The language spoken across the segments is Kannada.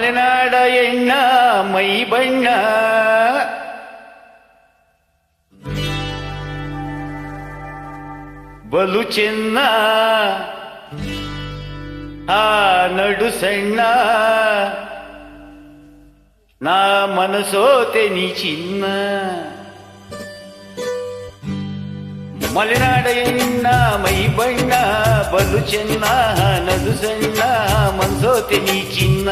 ಮಲೆನಾಡ ಎಣ್ಣ ಮೈ ಬಣ್ಣ ಬಲು ಚೆನ್ನ ಆ ನಡು ಸಣ್ಣ ನಾ ಮನಸೋತೆ ನೀ ಚಿನ್ನ ಮಲೆನಾಡ ಎಣ್ಣ ಮೈ ಬಣ್ಣ ಬಲು ಚೆನ್ನ ನಡು ಸಣ್ಣ ಮನಸೋತೆ ನೀ ಚಿನ್ನ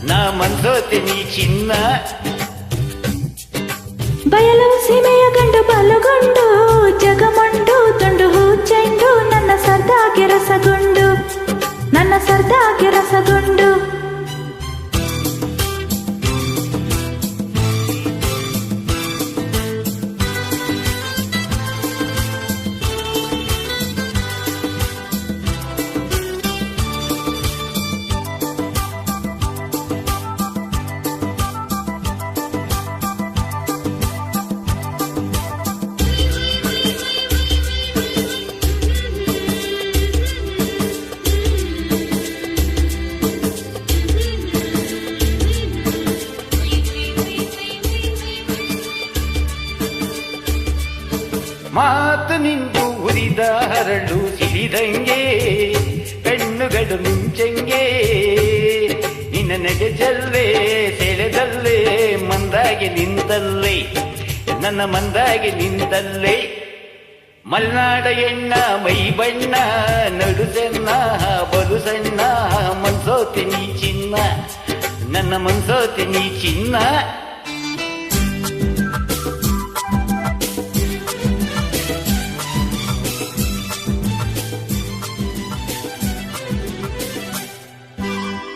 ನಾ ಮನಸೋತೆ ನೀ ಚಿನ್ನ ಬಯಲು ಸೀಮೆಯ ಗಂಡು ಬಲುಗೊಂಡು ಜಗಮಂಡು ತುಂಡು ಚೆಂಡು ನನ್ನ ಸರ್ದಾಗಿ ರಸಗೊಂಡು ನನ್ನ ಸರ್ದಾಗಿ ರಸಗೊಂಡು ಮಾತು ನಿಂದು ಉರಿದ ಹರಳು ಸಿಡಿದಂಗೆ ಕಣ್ಣುಗಳು ಮಿಂಚಂಗೆ ನಿನ್ನ ನೆಗೆ ಜಲ್ಲೆ ಸೆಳೆದಲ್ಲೇ ಮಂದಾಗಿ ನಿಂತಲ್ಲೇ ನನ್ನ ಮಂದಾಗಿ ನಿಂತಲ್ಲೇ ಮಲ್ನಾಡ ಎಣ್ಣ ಮೈ ಬಣ್ಣ ನಡು ಸಣ್ಣ ಬಲು ಸಣ್ಣ ಮನ್ಸೋತಿ ನೀ ಚಿನ್ನ ನನ್ನ ಮನ್ಸೋತಿ ನೀ ಚಿನ್ನ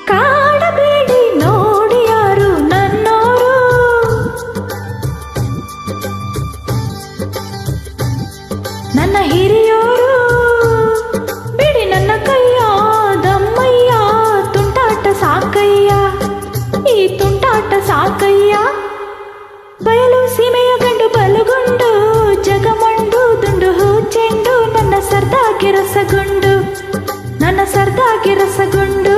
ಕಾಡಬೇಡಿ ನೋಡಿ ಯಾರು ನನ್ನೋರು ನನ್ನ ಹಿರಿಯೋರು ಬಿಡಿ ನನ್ನ ಕೈಯ ದಮ್ಮಯ್ಯ ತುಂಟಾಟ ಸಾಕಯ್ಯ ಈ ತುಂಟಾಟ ಸಾಕಯ್ಯ ಬಯಲು ಸೀಮೆಯ ಗಂಡು ಬಲುಗೊಂಡು ಜಗಮಂಡು ದುಂಡು ಚೆಂಡು ನನ್ನ ಸರ್ದಾಗಿ ರಸಗೊಂಡು ನನ್ನ ಸರ್ದಾಗಿ ರಸಗೊಂಡು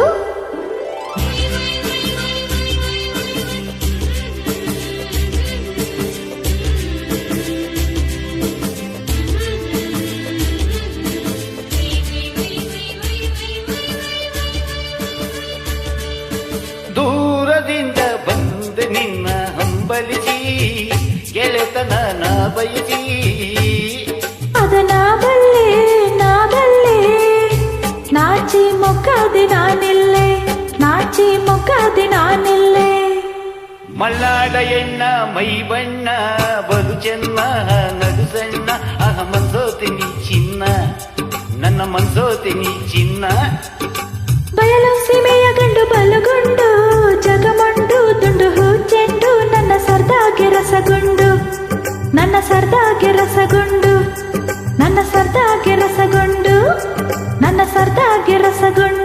ದೂರದಿಂದ ಬಂದ ನಿನ್ನ ಹಂಬಲಿಸಿ ಗೆಳೆತನ ನಾ ಬಯಸಿ ಅದ ನಾ ಬಲ್ಲೆ ನಾಚಿ ಮೊಕ್ಕದೆ ನಾನಿಲ್ಲೆ ನಾಚಿ ಮೊಕ್ಕದೆ ನಾನಿಲ್ಲೆ ಮಲ್ನಾಡ ಎಣ್ಣ ಮೈ ಬಣ್ಣ ಬಲು ಚೆನ್ನ ನಡು ಸಣ್ಣ ಆಹ ಮನ್ಸೋತಿ ನೀ ಚಿನ್ನ ನನ್ನ ಮನ್ಸೋತಿ ನೀ ಚಿನ್ನ ಬಯಲು ಸೀಮೆಯ ಗಂಡು ಬಲುಗೊಂಡು ಜಗಮಂಡು ದುಂಡು ಚೆಂಡು ನನ್ನ ಸರ್ದಾಗಿ ರಸಗೊಂಡು ನನ್ನ ಸರ್ದಾಗಿ ರಸಗೊಂಡು ನನ್ನ ಸರ್ದಾಗಿ ರಸಗೊಂಡು ನನ್ನ ಸರ್ದಾಗಿ ರಸಗೊಂಡು